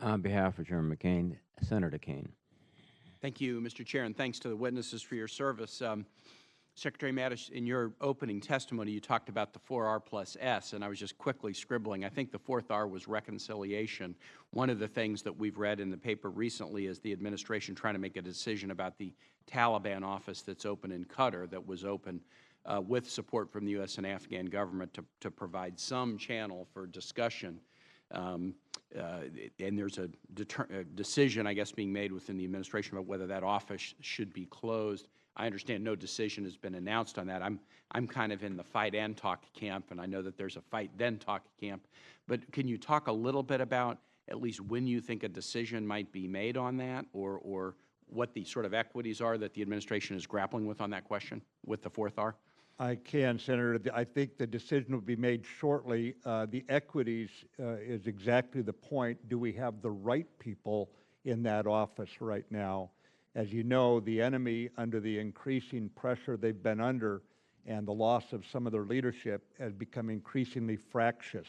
On behalf of Chairman McCain, Senator Kane. Thank you, Mr. Chair, and thanks to the witnesses for your service. Secretary Mattis, in your opening testimony, you talked about the 4R plus S, and I was just quickly scribbling. I think the fourth R was reconciliation. One of the things that we've read in the paper recently is the administration trying to make a decision about the Taliban office that's open in Qatar, that was open with support from the U.S. and Afghan government to provide some channel for discussion. And there's a decision, I guess, being made within the administration about whether that office should be closed. I understand no decision has been announced on that. I'm kind of in the fight and talk camp, and I know that there's a fight then talk camp. But can you talk a little bit about at least when you think a decision might be made on that, or what the sort of equities are that the administration is grappling with on that question with the fourth R? I can, Senator. I think the decision will be made shortly. The equities is exactly the point. Do we have the right people in that office right now? As you know, the enemy, under the increasing pressure they've been under and the loss of some of their leadership, has become increasingly fractious.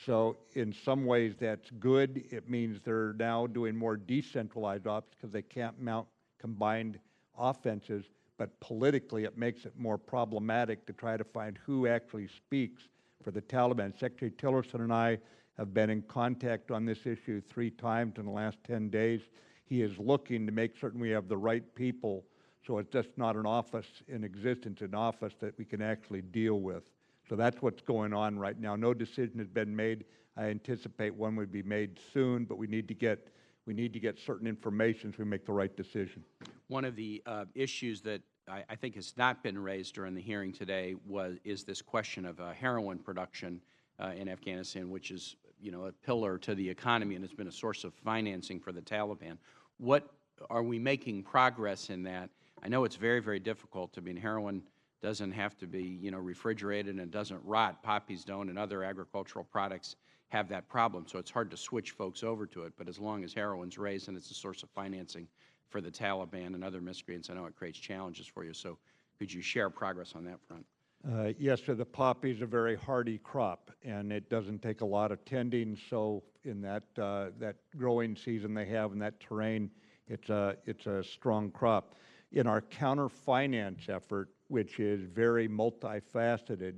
So in some ways that's good. It means they're now doing more decentralized ops because they can't mount combined offenses. But politically, it makes it more problematic to try to find who actually speaks for the Taliban. Secretary Tillerson and I have been in contact on this issue 3 times in the last 10 days. He is looking to make certain we have the right people, so it's just not an office in existence, an office that we can actually deal with. So that's what's going on right now. No decision has been made. I anticipate one would be made soon, but we need to get certain information so we make the right decision. One of the issues that I think has not been raised during the hearing today is this question of heroin production in Afghanistan, which is, you know, a pillar to the economy and has been a source of financing for the Taliban. What are we making progress in that? I know it's very, very difficult. I mean, heroin doesn't have to be, you know, refrigerated and it doesn't rot. Poppies don't, and other agricultural products have that problem. So it's hard to switch folks over to it. But as long as heroin's raised and it's a source of financing for the Taliban and other miscreants, I know it creates challenges for you. So could you share progress on that front? Yes, sir. The poppy is a very hardy crop, and it doesn't take a lot of tending. So in that growing season they have in that terrain, it's a strong crop. In our counter-finance effort, which is very multifaceted,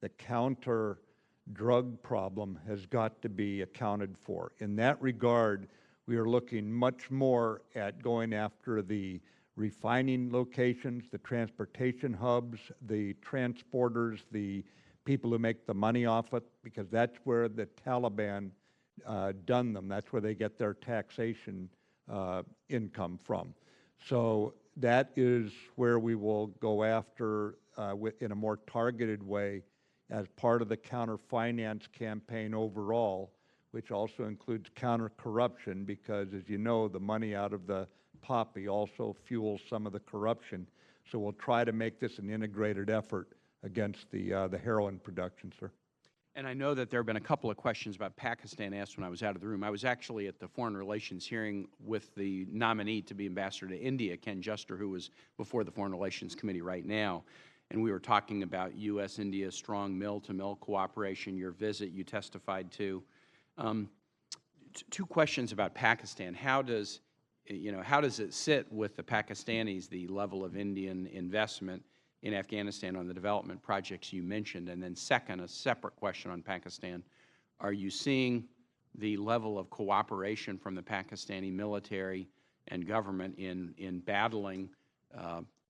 the counter-drug problem has got to be accounted for. In that regard, we are looking much more at going after the refining locations, the transportation hubs, the transporters, the people who make the money off it, because that's where the Taliban done them. That's where they get their taxation income from. So that is where we will go after in a more targeted way as part of the counter-finance campaign overall, which also includes counter-corruption, because as you know, the money out of the poppy also fuels some of the corruption. So we'll try to make this an integrated effort against the heroin production, sir. And I know that there have been a couple of questions about Pakistan asked when I was out of the room. I was actually at the Foreign Relations hearing with the nominee to be ambassador to India, Ken Juster, who was before the Foreign Relations Committee right now. And we were talking about U.S.-India strong mill-to-mill cooperation, your visit you testified to. 2 questions about Pakistan. How does it sit with the Pakistanis, the level of Indian investment in Afghanistan on the development projects you mentioned? And then second, a separate question on Pakistan. Are you seeing the level of cooperation from the Pakistani military and government in battling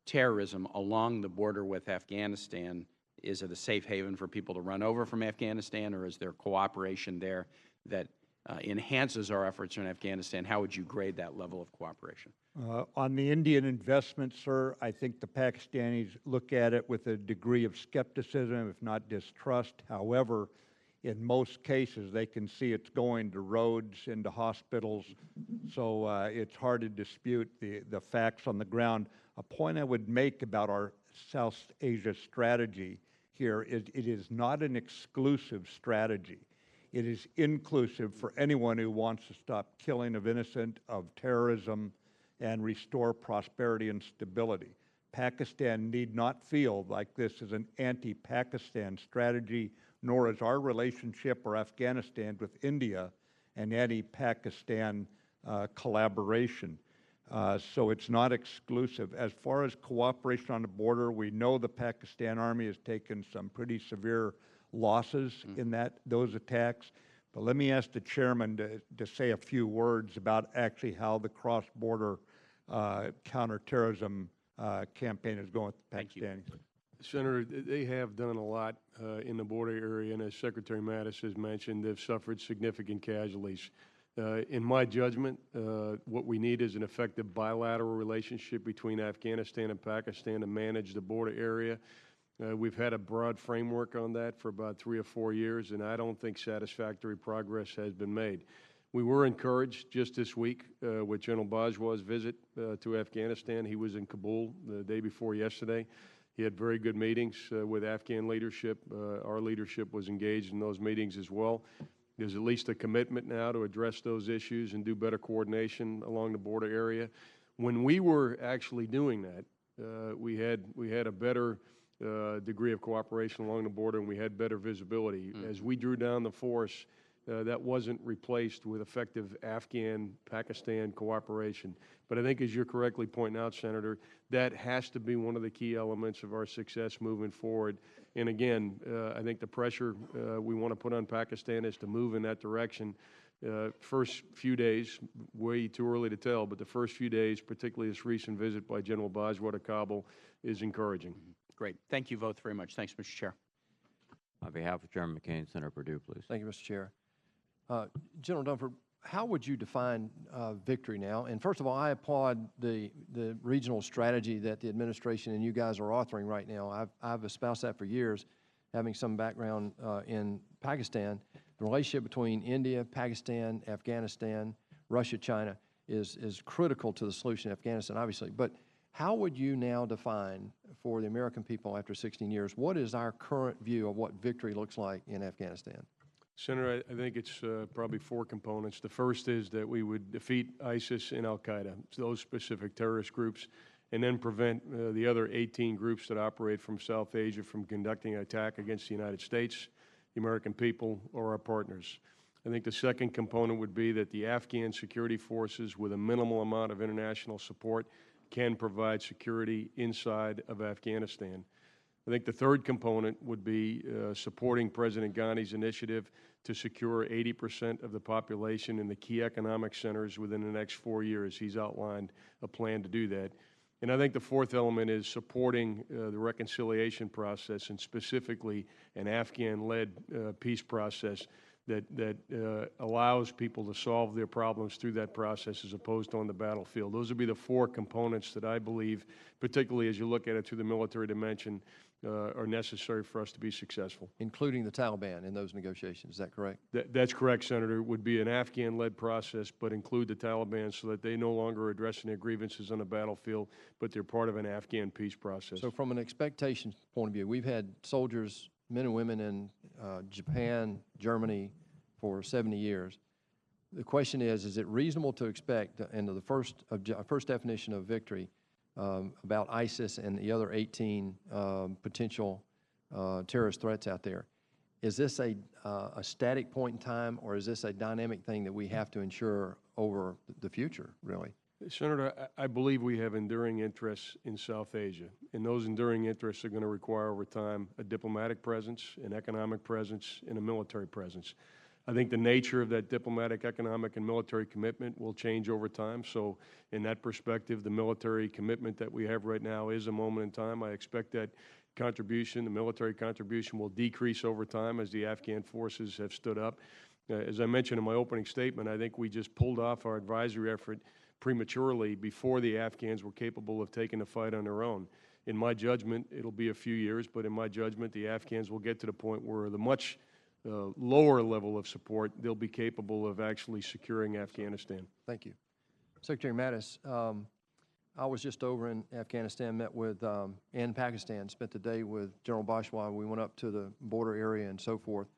terrorism along the border with Afghanistan? Is it a safe haven for people to run over from Afghanistan, or is there cooperation there that enhances our efforts in Afghanistan? How would you grade that level of cooperation? On the Indian investment, sir, I think the Pakistanis look at it with a degree of skepticism, if not distrust. However, in most cases, they can see it's going to roads, into hospitals, so it's hard to dispute the facts on the ground. A point I would make about our South Asia strategy here is it is not an exclusive strategy. It is inclusive for anyone who wants to stop killing of innocent, of terrorism, and restore prosperity and stability. Pakistan need not feel like this is an anti-Pakistan strategy, nor is our relationship or Afghanistan with India and any Pakistan collaboration. So it's not exclusive. As far as cooperation on the border, we know the Pakistan Army has taken some pretty severe losses in those attacks. But let me ask the chairman to say a few words about actually how the cross-border counterterrorism campaign is going with the Thank you. Pakistanis. Senator, they have done a lot in the border area, and as Secretary Mattis has mentioned, they've suffered significant casualties. In my judgment, what we need is an effective bilateral relationship between Afghanistan and Pakistan to manage the border area. We've had a broad framework on that for about 3 or 4 years, and I don't think satisfactory progress has been made. We were encouraged just this week with General Bajwa's visit to Afghanistan. He was in Kabul the day before yesterday. He had very good meetings with Afghan leadership. Our leadership was engaged in those meetings as well. There's at least a commitment now to address those issues and do better coordination along the border area. When we were actually doing that, we had a better degree of cooperation along the border, and we had better visibility. As we drew down the force, that wasn't replaced with effective Afghan-Pakistan cooperation. But I think, as you're correctly pointing out, Senator, that has to be one of the key elements of our success moving forward. And again, I think the pressure we want to put on Pakistan is to move in that direction. First few days, way too early to tell, but the first few days, particularly this recent visit by General Bajwa to Kabul, is encouraging. Great. Thank you both very much. Thanks, Mr. Chair. On behalf of Chairman McCain, Senator Perdue, please. Thank you, Mr. Chair. General Dunford, how would you define victory now? And first of all, I applaud the regional strategy that the administration and you guys are authoring right now. I've espoused that for years, having some background in Pakistan. The relationship between India, Pakistan, Afghanistan, Russia, China is critical to the solution in Afghanistan, obviously. But how would you now define for the American people after 16 years, what is our current view of what victory looks like in Afghanistan? Senator, I think it's probably 4 components. The first is that we would defeat ISIS and Al-Qaeda, those specific terrorist groups, and then prevent the other 18 groups that operate from South Asia from conducting an attack against the United States, the American people, or our partners. I think the second component would be that the Afghan security forces, with a minimal amount of international support, can provide security inside of Afghanistan. I think the third component would be supporting President Ghani's initiative to secure 80% of the population in the key economic centers within the next 4 years. He's outlined a plan to do that. And I think the fourth element is supporting the reconciliation process, and specifically an Afghan-led peace process that allows people to solve their problems through that process as opposed to on the battlefield. Those would be the 4 components that I believe, particularly as you look at it through the military dimension, are necessary for us to be successful. Including the Taliban in those negotiations, is that correct? That's correct, Senator. It would be an Afghan-led process, but include the Taliban so that they no longer are addressing their grievances on the battlefield, but they're part of an Afghan peace process. So from an expectation point of view, we've had soldiers, men and women in Japan, Germany for 70 years. The question is it reasonable to expect, and the first definition of victory, about ISIS and the other 18 potential terrorist threats out there, is this a static point in time, or is this a dynamic thing that we have to ensure over the future, really? Senator, I believe we have enduring interests in South Asia, and those enduring interests are going to require over time a diplomatic presence, an economic presence, and a military presence. I think the nature of that diplomatic, economic, and military commitment will change over time. So in that perspective, the military commitment that we have right now is a moment in time. I expect that contribution, the military contribution, will decrease over time as the Afghan forces have stood up. As I mentioned in my opening statement, I think we just pulled off our advisory effort prematurely before the Afghans were capable of taking the fight on their own. In my judgment, it'll be a few years, but in my judgment, the Afghans will get to the point where the much lower level of support, they'll be capable of actually securing Afghanistan. Thank you. Secretary Mattis, I was just over in Afghanistan, met with, and Pakistan, spent the day with General Bajwa. We went up to the border area and so forth.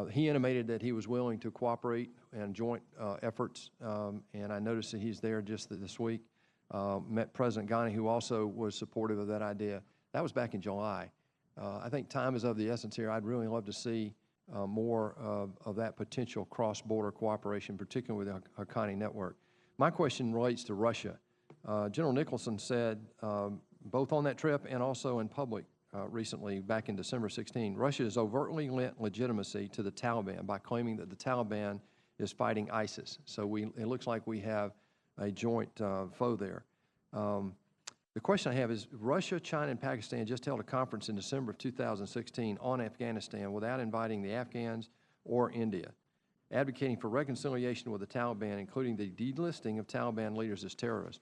He intimated that he was willing to cooperate in joint efforts, and I noticed that he's there just this week. Met President Ghani, who also was supportive of that idea. That was back in July. I think time is of the essence here. I'd really love to see more of that potential cross-border cooperation, particularly with the Haqqani network. My question relates to Russia. General Nicholson said, both on that trip and also in public recently, back in December 16, Russia has overtly lent legitimacy to the Taliban by claiming that the Taliban is fighting ISIS. So it looks like we have a joint foe there. The question I have is, Russia, China, and Pakistan just held a conference in December of 2016 on Afghanistan without inviting the Afghans or India, advocating for reconciliation with the Taliban, including the delisting of Taliban leaders as terrorists.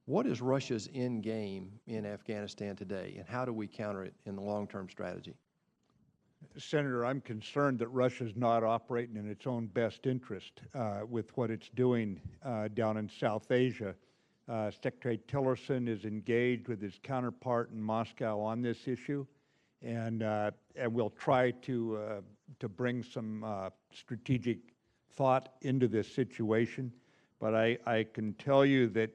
What is Russia's end game in Afghanistan today, and how do we counter it in the long-term strategy? Senator, I'm concerned that Russia's not operating in its own best interest with what it's doing down in South Asia. Secretary Tillerson is engaged with his counterpart in Moscow on this issue, and we'll try to bring some strategic thought into this situation. But I can tell you that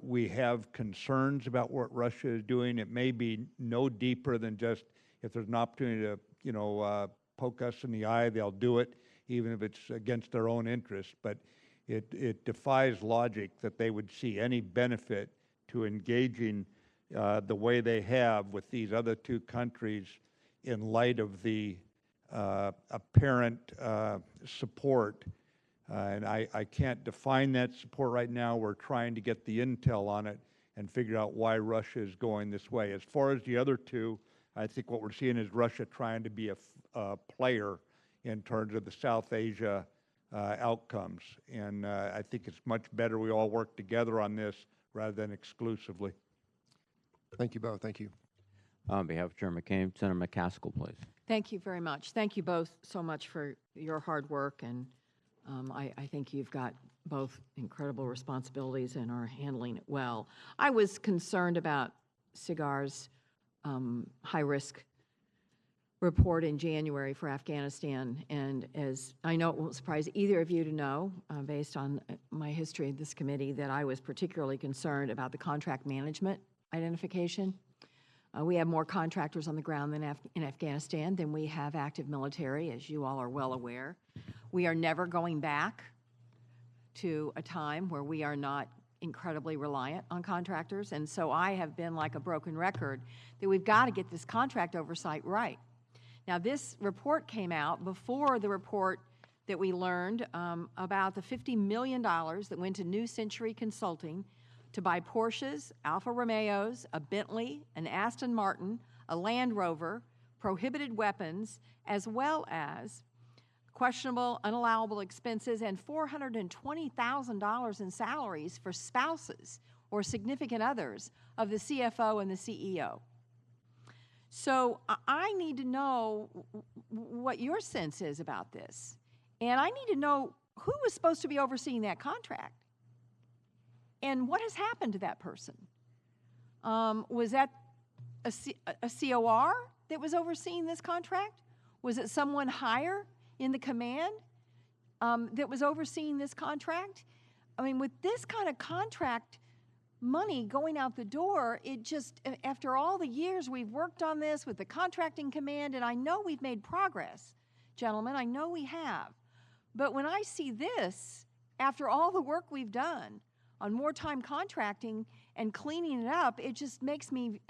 we have concerns about what Russia is doing. It may be no deeper than just if there's an opportunity to, poke us in the eye, they'll do it, even if it's against their own interests. But it defies logic that they would see any benefit to engaging the way they have with these other two countries in light of the apparent support. And I can't define that support right now. We're trying to get the intel on it and figure out why Russia is going this way. As far as the other two, I think what we're seeing is Russia trying to be a player in terms of the South Asia outcomes. And I think it's much better we all work together on this rather than exclusively. Thank you both. Thank you. On behalf of Chairman McCain, Senator McCaskill, please. Thank you very much. Thank you both so much for your hard work, and I think you've got both incredible responsibilities and are handling it well. I was concerned about SIGAR's high-risk report in January for Afghanistan, and as I know it won't surprise either of you to know, based on my history of this committee, that I was particularly concerned about the contract management identification. We have more contractors on the ground in Afghanistan than we have active military, as you all are well aware. We are never going back to a time where we are not incredibly reliant on contractors, and so I have been like a broken record that we've got to get this contract oversight right. Now, this report came out before the report that we learned about the $50 million that went to New Century Consulting to buy Porsches, Alfa Romeos, a Bentley, an Aston Martin, a Land Rover, prohibited weapons, as well as questionable, unallowable expenses, and $420,000 in salaries for spouses or significant others of the CFO and the CEO. So I need to know what your sense is about this. And I need to know who was supposed to be overseeing that contract and what has happened to that person. Was that a COR that was overseeing this contract? Was it someone higher in the command that was overseeing this contract? I mean, with this kind of contract money going out the door, it just, after all the years we've worked on this with the contracting command, and I know we've made progress, gentlemen, I know we have. But when I see this, after all the work we've done on wartime contracting and cleaning it up, it just makes me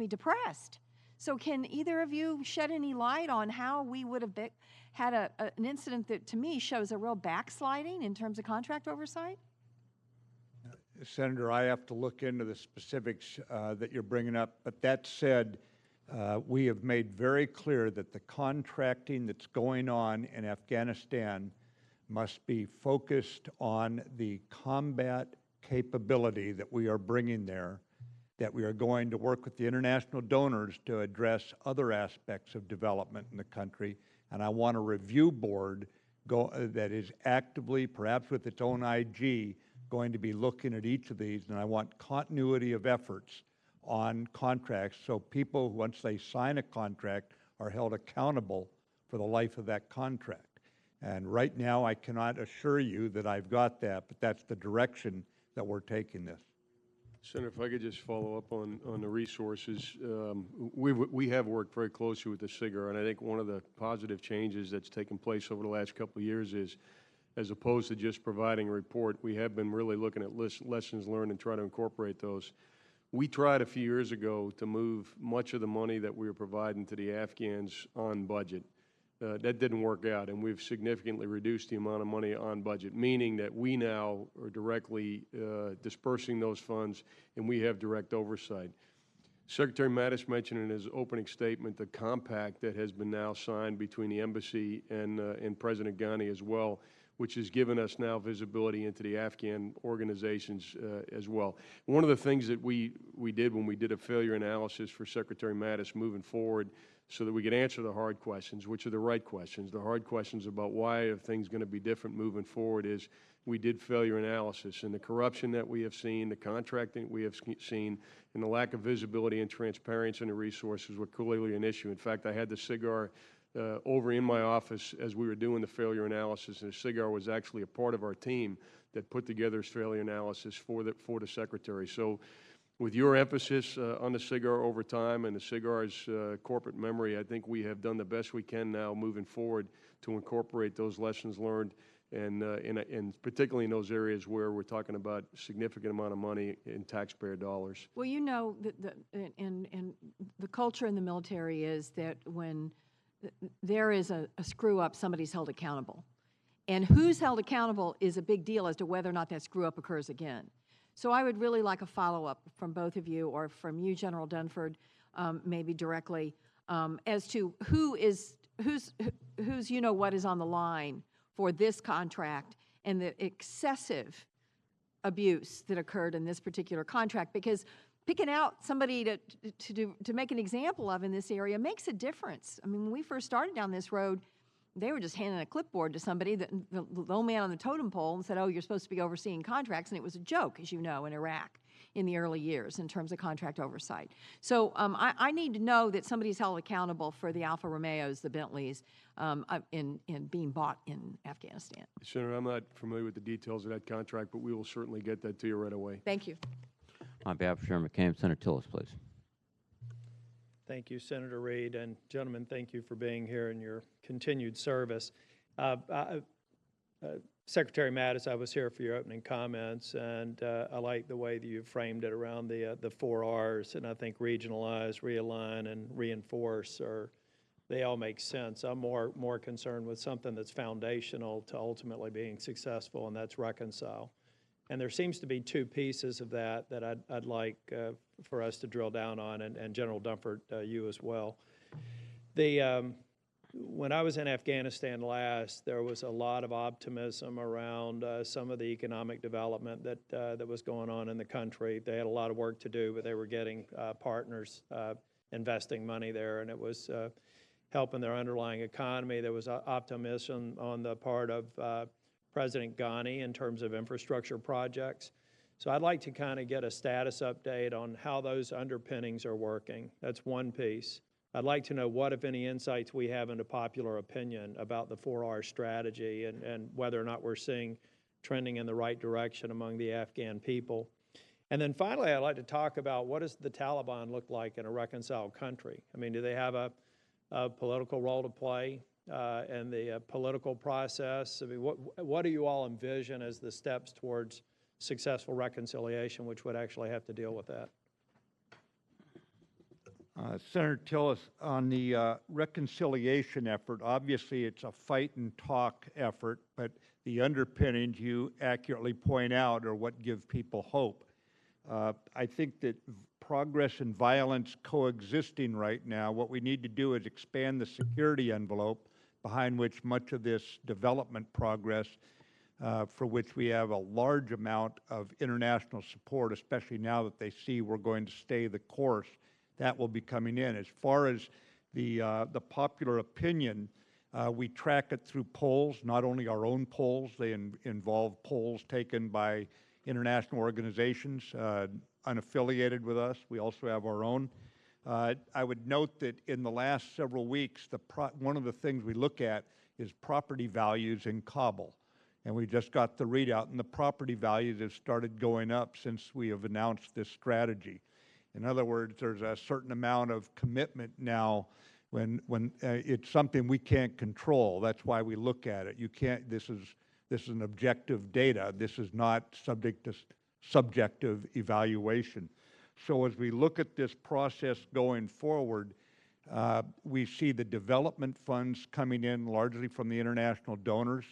depressed. So can either of you shed any light on how we would have had an incident that, to me, shows a real backsliding in terms of contract oversight? Senator, I have to look into the specifics that you're bringing up. But that said, we have made very clear that the contracting that's going on in Afghanistan must be focused on the combat capability that we are bringing there, that we are going to work with the international donors to address other aspects of development in the country. And I want a review board that is actively, perhaps with its own IG, going to be looking at each of these. And I want continuity of efforts on contracts so people, once they sign a contract, are held accountable for the life of that contract. And right now, I cannot assure you that I've got that, but that's the direction that we're taking this. Senator, if I could just follow up on the resources. We have worked very closely with the SIGAR, and I think one of the positive changes that's taken place over the last couple of years is, as opposed to just providing a report, we have been really looking at lessons learned and try to incorporate those. We tried a few years ago to move much of the money that we were providing to the Afghans on budget. That didn't work out, and we've significantly reduced the amount of money on budget, meaning that we now are directly dispersing those funds, and we have direct oversight. Secretary Mattis mentioned in his opening statement the compact that has been now signed between the embassy and President Ghani as well, which has given us now visibility into the Afghan organizations as well. One of the things that we did when we did a failure analysis for Secretary Mattis moving forward, so that we could answer the hard questions, which are the right questions. The hard questions about why are things going to be different moving forward is we did failure analysis, and the corruption that we have seen, the contracting we have seen, and the lack of visibility and transparency in the resources were clearly an issue. In fact, I had the SIGAR over in my office as we were doing the failure analysis, and the SIGAR was actually a part of our team that put together this failure analysis for the Secretary. So with your emphasis on the SIGAR over time and the SIGAR's corporate memory, I think we have done the best we can now moving forward to incorporate those lessons learned, and particularly in those areas where we're talking about significant amount of money in taxpayer dollars. Well, you know, and the culture in the military is that when there is a screw-up, somebody's held accountable. And who's held accountable is a big deal as to whether or not that screw-up occurs again. So I would really like a follow-up from both of you, or from you, General Dunford, maybe directly, as to who's you know what is on the line for this contract and the excessive abuse that occurred in this particular contract, because picking out somebody to make an example of in this area makes a difference. I mean, when we first started down this road, they were just handing a clipboard to somebody, the low man on the totem pole, and said, oh, you're supposed to be overseeing contracts, and it was a joke, as you know, in Iraq in the early years in terms of contract oversight. So I need to know that somebody's held accountable for the Alfa Romeos, the Bentleys, in being bought in Afghanistan. Senator, I'm not familiar with the details of that contract, but we will certainly get that to you right away. Thank you. On behalf of Chairman McCain, Senator Tillis, please. Thank you, Senator Reid, and gentlemen, thank you for being here and your continued service. Secretary Mattis, I was here for your opening comments, and I like the way that you framed it around the 4 R's, and I think regionalize, realign, and reinforce they all make sense. I'm more concerned with something that's foundational to ultimately being successful, and that's reconcile. And there seems to be 2 pieces of that I'd like for us to drill down on, and General Dunford, you as well. When I was in Afghanistan last, there was a lot of optimism around some of the economic development that was going on in the country. They had a lot of work to do, but they were getting partners investing money there, and it was helping their underlying economy. There was optimism on the part of President Ghani in terms of infrastructure projects. So I'd like to kind of get a status update on how those underpinnings are working. That's one piece. I'd like to know what, if any, insights we have into popular opinion about the 4R strategy, and whether or not we're seeing trending in the right direction among the Afghan people. And then finally, I'd like to talk about what does the Taliban look like in a reconciled country? I mean, do they have a political role to play in the political process? I mean, what do you all envision as the steps towards successful reconciliation, which would actually have to deal with that? Senator Tillis, on the reconciliation effort, obviously it's a fight and talk effort, but the underpinnings you accurately point out are what give people hope. I think that progress and violence coexisting right now, what we need to do is expand the security envelope behind which much of this development progress, for which we have a large amount of international support, especially now that they see we're going to stay the course, that will be coming in. As far as the popular opinion, we track it through polls, not only our own polls, they involve polls taken by international organizations unaffiliated with us. We also have our own. I would note that in the last several weeks, one of the things we look at is property values in Kabul. And we just got the readout, and the property values have started going up since we have announced this strategy. In other words, there's a certain amount of commitment now when it's something we can't control. That's why we look at it. You can't, this is an objective data. This is not subject to subjective evaluation. So as we look at this process going forward, we see the development funds coming in largely from the international donors.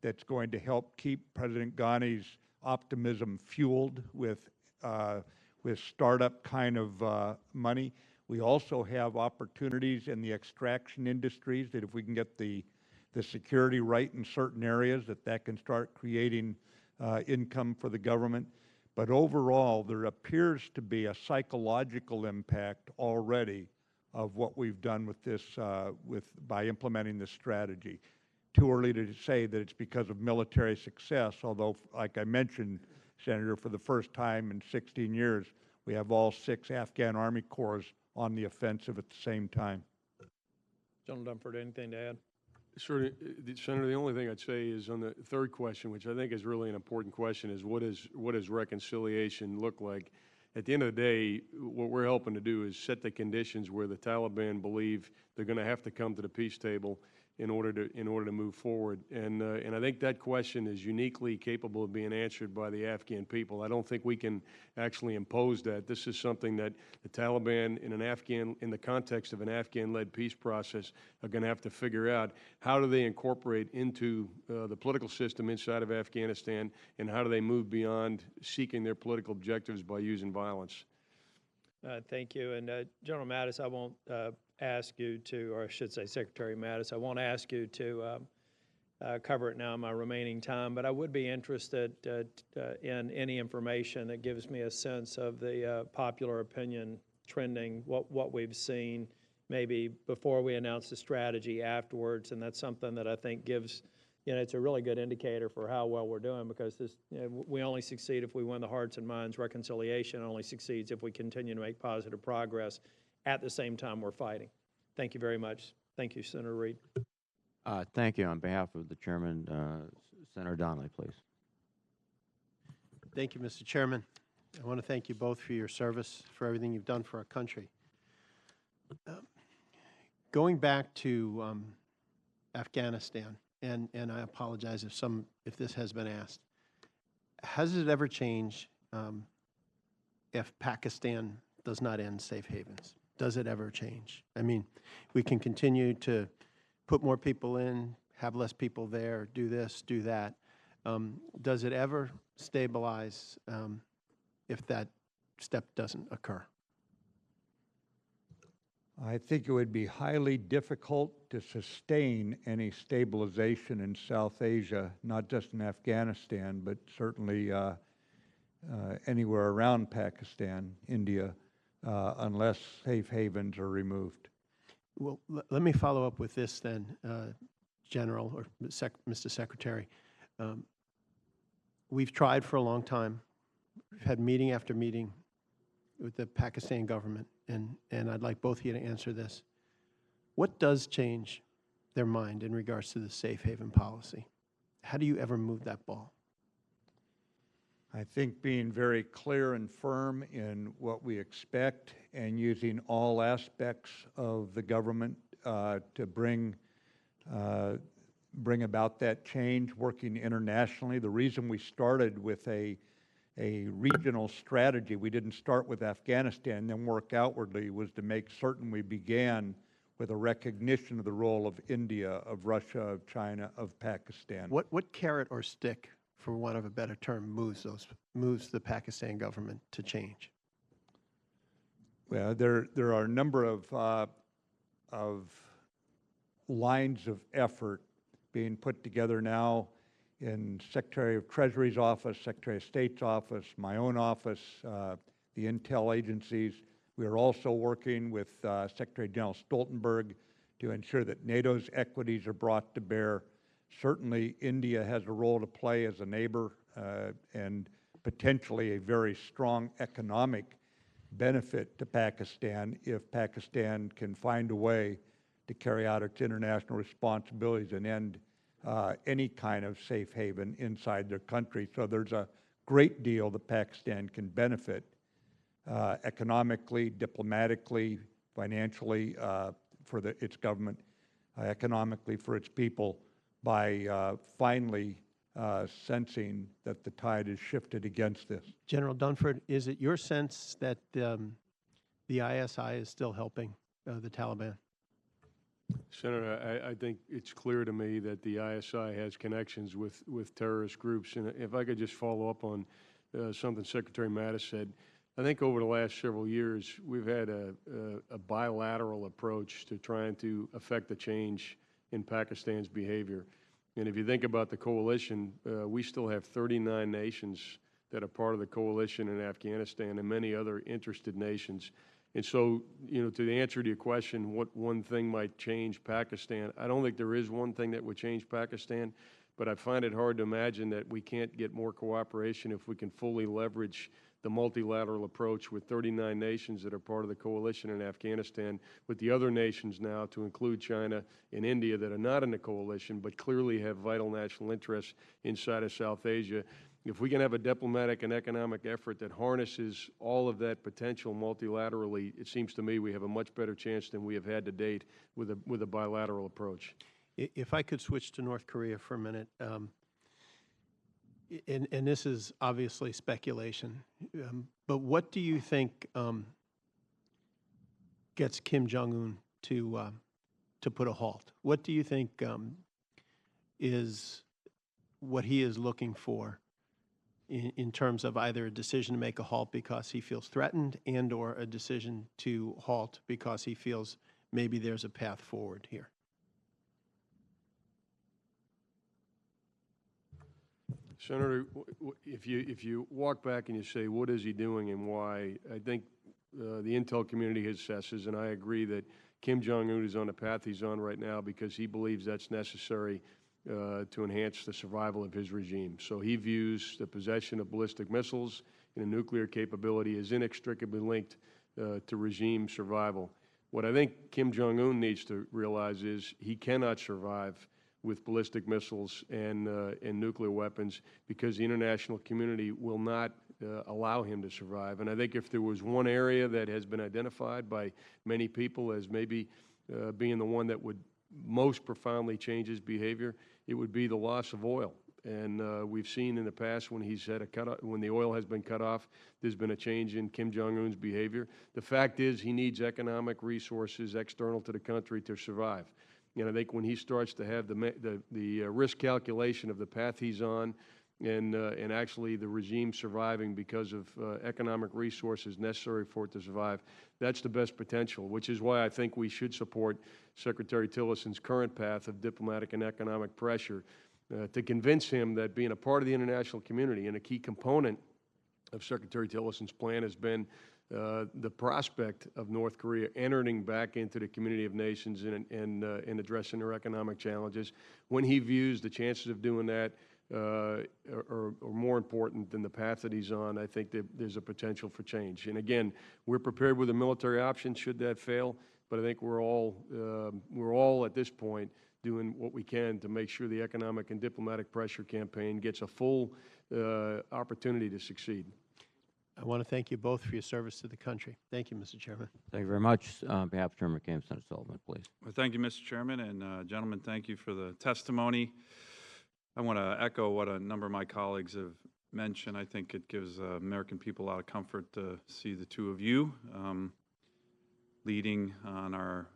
That's going to help keep President Ghani's optimism fueled with startup kind of money. We also have opportunities in the extraction industries that if we can get the security right in certain areas, that can start creating income for the government. But overall, there appears to be a psychological impact already of what we've done with this, by implementing this strategy. Too early to say that it's because of military success, although, like I mentioned, Senator, for the first time in 16 years, we have all 6 Afghan Army Corps on the offensive at the same time. General Dunford, anything to add? Sure, Senator, the only thing I'd say is on the third question, which I think is really an important question, is what does reconciliation look like? At the end of the day, what we're helping to do is set the conditions where the Taliban believe they're going to have to come to the peace table in order to move forward. And I think that question is uniquely capable of being answered by the Afghan people. I don't think we can actually impose that. This is something that the Taliban in the context of an Afghan-led peace process are going to have to figure out. How do they incorporate into the political system inside of Afghanistan, and how do they move beyond seeking their political objectives by using violence? Thank you. And General Mattis, I won't ask you to, or I should say Secretary Mattis, I won't ask you to cover it now in my remaining time, but I would be interested in any information that gives me a sense of the popular opinion trending, what we've seen maybe before we announce the strategy, afterwards, and that's something that I think gives, it's a really good indicator for how well we're doing, because this, we only succeed if we win the hearts and minds. Reconciliation only succeeds if we continue to make positive progress at the same time we're fighting. Thank you very much. Thank you, Senator Reid. Thank you. On behalf of the chairman, Senator Donnelly, please. Thank you, Mr. Chairman. I want to thank you both for your service, for everything you've done for our country. Going back to Afghanistan, and I apologize if this has been asked, has it ever changed if Pakistan does not end safe havens? Does it ever change? I mean, we can continue to put more people in, have less people there, do this, do that. Does it ever stabilize if that step doesn't occur? I think it would be highly difficult to sustain any stabilization in South Asia, not just in Afghanistan, but certainly anywhere around Pakistan, India, unless safe havens are removed. Well, let me follow up with this then, General or Mr. Secretary. We've tried for a long time. We've had meeting after meeting with the Pakistan government, and I'd like both of you to answer this. What does change their mind in regards to the safe haven policy? How do you ever move that ball? I think being very clear and firm in what we expect and using all aspects of the government to bring about that change, working internationally. The reason we started with a regional strategy, we didn't start with Afghanistan and then work outwardly, was to make certain we began with a recognition of the role of India, of Russia, of China, of Pakistan. What carrot or stick, for want of a better term, moves the Pakistan government to change? Well, there are a number of lines of effort being put together now in Secretary of Treasury's office, Secretary of State's office, my own office, the intel agencies. We are also working with Secretary General Stoltenberg to ensure that NATO's equities are brought to bear. Certainly, India has a role to play as a neighbor and potentially a very strong economic benefit to Pakistan if Pakistan can find a way to carry out its international responsibilities and end any kind of safe haven inside their country. So there's a great deal that Pakistan can benefit economically, diplomatically, financially for its government, economically for its people by finally sensing that the tide has shifted against this. General Dunford, is it your sense that the ISI is still helping the Taliban? Senator, I think it's clear to me that the ISI has connections with terrorist groups. And if I could just follow up on something Secretary Mattis said, I think over the last several years, we've had a bilateral approach to trying to affect the change in Pakistan's behavior. And if you think about the coalition, we still have 39 nations that are part of the coalition in Afghanistan and many other interested nations. And so, you know, to the answer to your question, what one thing might change Pakistan, I don't think there is one thing that would change Pakistan, but I find it hard to imagine that we can't get more cooperation if we can fully leverage the multilateral approach with 39 nations that are part of the coalition in Afghanistan, with the other nations now, to include China and India, that are not in the coalition but clearly have vital national interests inside of South Asia. If we can have a diplomatic and economic effort that harnesses all of that potential multilaterally, it seems to me we have a much better chance than we have had to date with a bilateral approach. If I could switch to North Korea for a minute, and this is obviously speculation, but what do you think gets Kim Jong-un to put a halt? What do you think is what he is looking for in terms of either a decision to make a halt because he feels threatened and or a decision to halt because he feels maybe there's a path forward here? Senator, if you walk back and you say, what is he doing and why, I think the intel community assesses, and I agree, that Kim Jong-un is on the path he's on right now because he believes that's necessary to enhance the survival of his regime. So he views the possession of ballistic missiles and a nuclear capability as inextricably linked to regime survival. What I think Kim Jong-un needs to realize is he cannot survive with ballistic missiles and nuclear weapons because the international community will not allow him to survive. And I think if there was one area that has been identified by many people as maybe being the one that would most profoundly change his behavior, it would be the loss of oil. And we've seen in the past when he's had when the oil has been cut off, there's been a change in Kim Jong-un's behavior. The fact is he needs economic resources external to the country to survive. And I think when he starts to have the risk calculation of the path he's on and actually the regime surviving because of economic resources necessary for it to survive, that's the best potential, which is why I think we should support Secretary Tillerson's current path of diplomatic and economic pressure to convince him that being a part of the international community, and a key component of Secretary Tillerson's plan has been the prospect of North Korea entering back into the community of nations and addressing their economic challenges. When he views the chances of doing that are more important than the path that he's on, I think that there's a potential for change. And again, we're prepared with a military option should that fail, but I think we're all at this point doing what we can to make sure the economic and diplomatic pressure campaign gets a full opportunity to succeed. I want to thank you both for your service to the country. Thank you, Mr. Chairman. Thank you very much. On behalf of Chairman McCain, Senator Sullivan, please. Well, thank you, Mr. Chairman, and gentlemen, thank you for the testimony. I want to echo what a number of my colleagues have mentioned. I think it gives American people a lot of comfort to see the two of you leading on our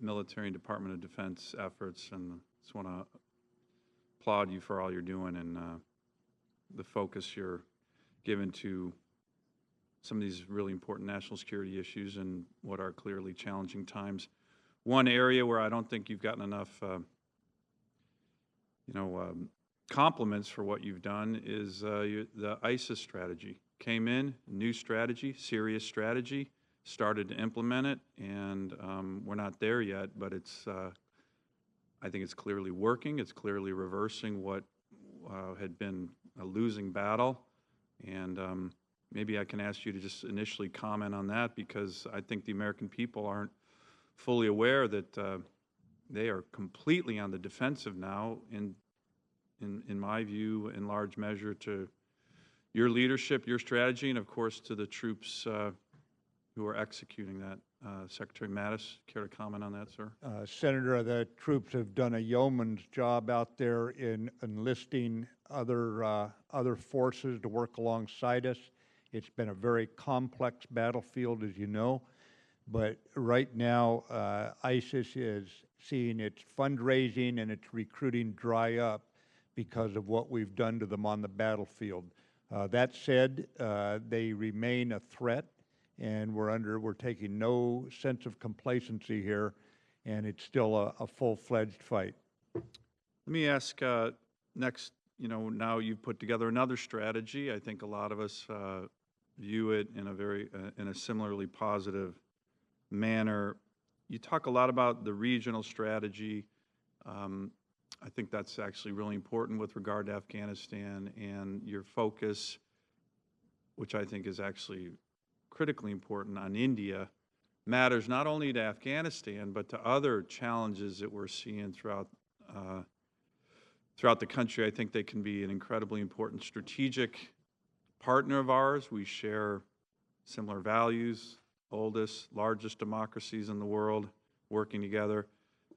military and Department of Defense efforts, and just want to applaud you for all you're doing and the focus you're given to some of these really important national security issues and what are clearly challenging times. One area where I don't think you've gotten enough compliments for what you've done is the ISIS strategy. Came in, new strategy, serious strategy, started to implement it, and we're not there yet, but it's, I think it's clearly working. It's clearly reversing what had been a losing battle, and maybe I can ask you to just initially comment on that, because I think the American people aren't fully aware that they are completely on the defensive now, in my view, in large measure to your leadership, your strategy, and of course to the troops who are executing that. Secretary Mattis, care to comment on that, sir? Senator, the troops have done a yeoman's job out there in enlisting other forces to work alongside us. It's been a very complex battlefield, as you know, but right now ISIS is seeing its fundraising and its recruiting dry up because of what we've done to them on the battlefield. That said, they remain a threat, and we're taking no sense of complacency here, and it's still a full-fledged fight. Let me ask next, now you've put together another strategy. I think a lot of us view it in a similarly positive manner. You talk a lot about the regional strategy. I think that's actually really important with regard to Afghanistan, and your focus, which I think is actually critically important on India, matters not only to Afghanistan, but to other challenges that we're seeing throughout the country. I think they can be an incredibly important strategic partner of ours. We share similar values, oldest, largest democracies in the world working together.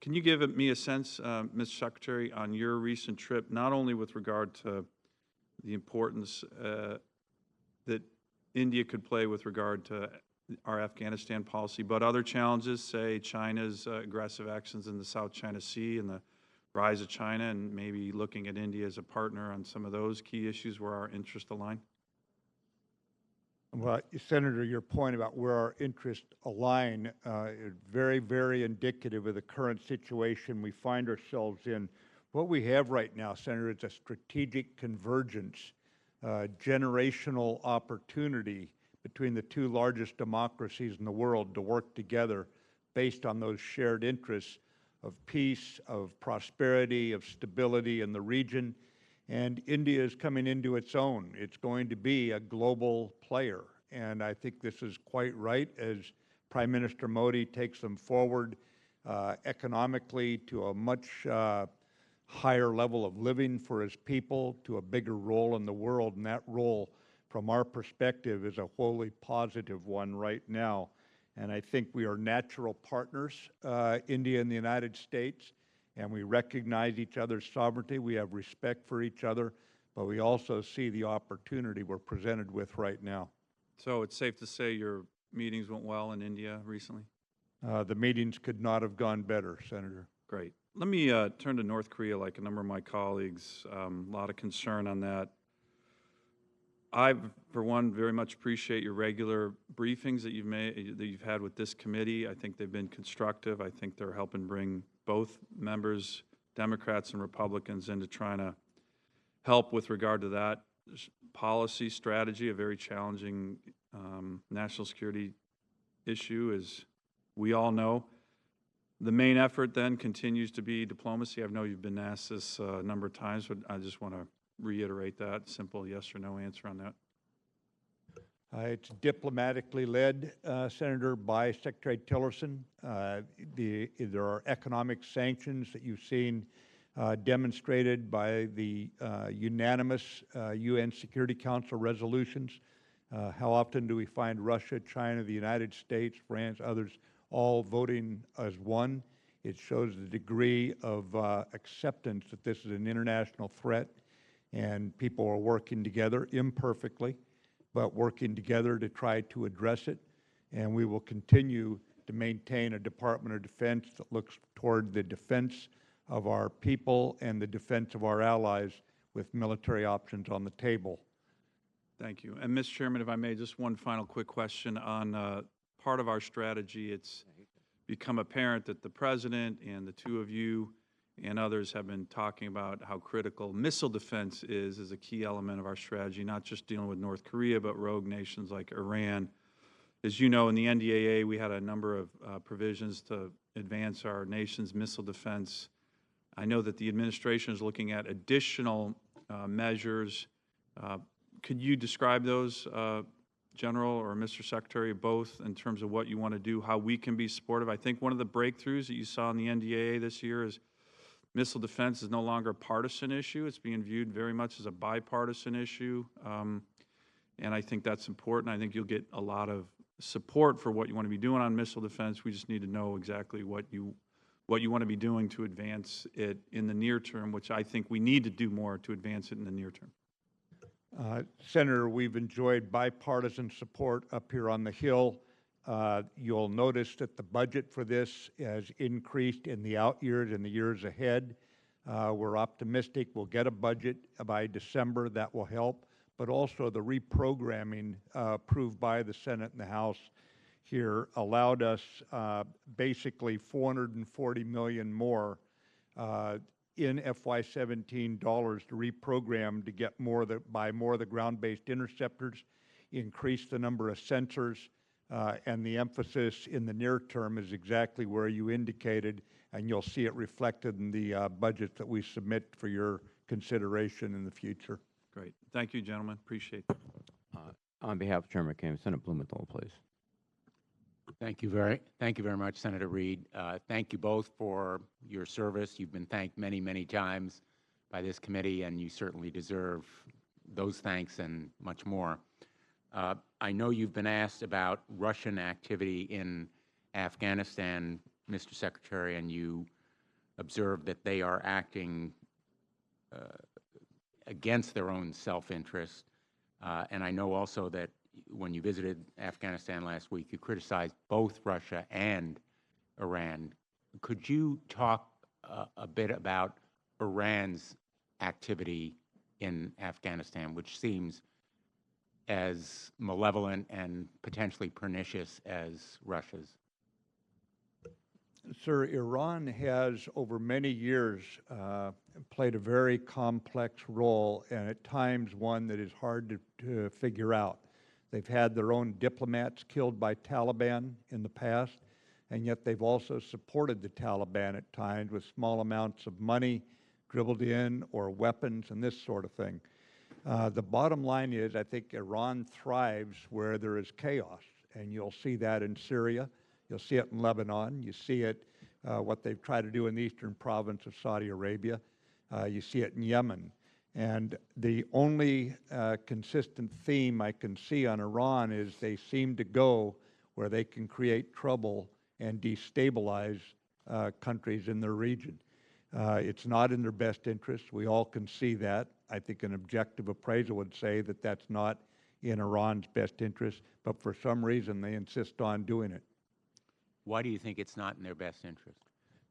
Can you give me a sense, Mr. Secretary, on your recent trip, not only with regard to the importance that India could play with regard to our Afghanistan policy, but other challenges, say China's aggressive actions in the South China Sea and the rise of China, and maybe looking at India as a partner on some of those key issues where our interests align? Well, Senator, your point about where our interests align is very, very indicative of the current situation we find ourselves in. What we have right now, Senator, is a strategic convergence, generational opportunity between the two largest democracies in the world to work together based on those shared interests of peace, of prosperity, of stability in the region. And India is coming into its own. It's going to be a global player. And I think this is quite right as Prime Minister Modi takes them forward economically to a much higher level of living for his people, to a bigger role in the world. And that role, from our perspective, is a wholly positive one right now. And I think we are natural partners, India and the United States, and we recognize each other's sovereignty. We have respect for each other, but we also see the opportunity we're presented with right now. So it's safe to say your meetings went well in India recently? The meetings could not have gone better, Senator. Great. Let me turn to North Korea, like a number of my colleagues. A lot of concern on that. I, for one, very much appreciate your regular briefings that you've had with this committee. I think they've been constructive. I think they're helping bring both members, Democrats and Republicans, into trying to help with regard to that policy strategy, a very challenging national security issue, as we all know. The main effort then continues to be diplomacy. I know you've been asked this a number of times, but I just want to reiterate that simple yes or no answer on that. It's diplomatically led, Senator, by Secretary Tillerson. There are economic sanctions that you've seen demonstrated by the unanimous UN Security Council resolutions. How often do we find Russia, China, the United States, France, others all voting as one? It shows the degree of acceptance that this is an international threat, and people are working together imperfectly, but working together to try to address it. And we will continue to maintain a Department of Defense that looks toward the defense of our people and the defense of our allies with military options on the table. Thank you. And Mr. Chairman, if I may, just one final quick question on part of our strategy. It's become apparent that the President and the two of you and others have been talking about how critical missile defense is as a key element of our strategy, not just dealing with North Korea, but rogue nations like Iran. As you know, in the NDAA, we had a number of provisions to advance our nation's missile defense. I know that the administration is looking at additional measures. Could you describe those General or Mr. Secretary, both, in terms of what you want to do, how we can be supportive. I think one of the breakthroughs that you saw in the NDAA this year is missile defense is no longer a partisan issue. It's being viewed very much as a bipartisan issue, and I think that's important. I think you'll get a lot of support for what you want to be doing on missile defense. We just need to know exactly what you want to be doing to advance it in the near term, which I think we need to do more to advance it in the near term. Senator, we've enjoyed bipartisan support up here on the Hill. You'll notice that the budget for this has increased in the out years and the years ahead. We're optimistic we'll get a budget by December that will help, but also the reprogramming approved by the Senate and the House here allowed us basically $440 million more in FY17 dollars to reprogram to get buy more of the ground-based interceptors, increase the number of sensors, and the emphasis in the near term is exactly where you indicated, and you'll see it reflected in the budget that we submit for your consideration in the future. Great. Thank you, gentlemen. Appreciate it. On behalf of Chairman McCain, Senator Blumenthal, please. Thank you very much, Senator Reed. Thank you both for your service. You've been thanked many, many times by this committee, and you certainly deserve those thanks and much more. I know you've been asked about Russian activity in Afghanistan, Mr. Secretary, and you observed that they are acting against their own self-interest. And I know also that when you visited Afghanistan last week, you criticized both Russia and Iran. Could you talk a bit about Iran's activity in Afghanistan, which seems as malevolent and potentially pernicious as Russia's? Sir, Iran has, over many years, played a very complex role, and at times one that is hard to figure out. They've had their own diplomats killed by Taliban in the past, and yet they've also supported the Taliban at times with small amounts of money dribbled in or weapons and this sort of thing. The bottom line is I think Iran thrives where there is chaos, and you'll see that in Syria. You'll see it in Lebanon. You see it, what they've tried to do in the eastern province of Saudi Arabia. You see it in Yemen. And the only consistent theme I can see on Iran is they seem to go where they can create trouble and destabilize countries in their region. It's not in their best interest. We all can see that. I think an objective appraisal would say that that's not in Iran's best interest, but for some reason they insist on doing it. Why do you think it's not in their best interest?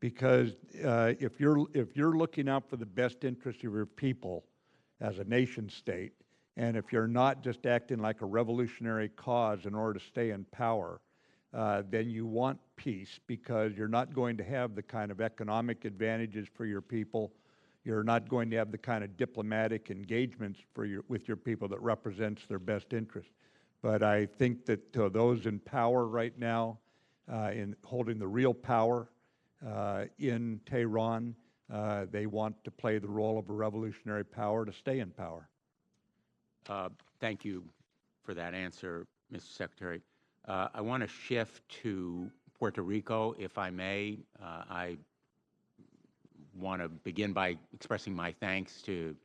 Because if you're looking out for the best interest of your people as a nation state, and if you're not just acting like a revolutionary cause in order to stay in power, then you want peace because you're not going to have the kind of economic advantages for your people. You're not going to have the kind of diplomatic engagements with your people that represents their best interest. But I think that those in power right now, in holding the real power in Tehran, they want to play the role of a revolutionary power to stay in power. Thank you for that answer, Mr. Secretary. I want to shift to Puerto Rico, if I may. I want to begin by expressing my thanks to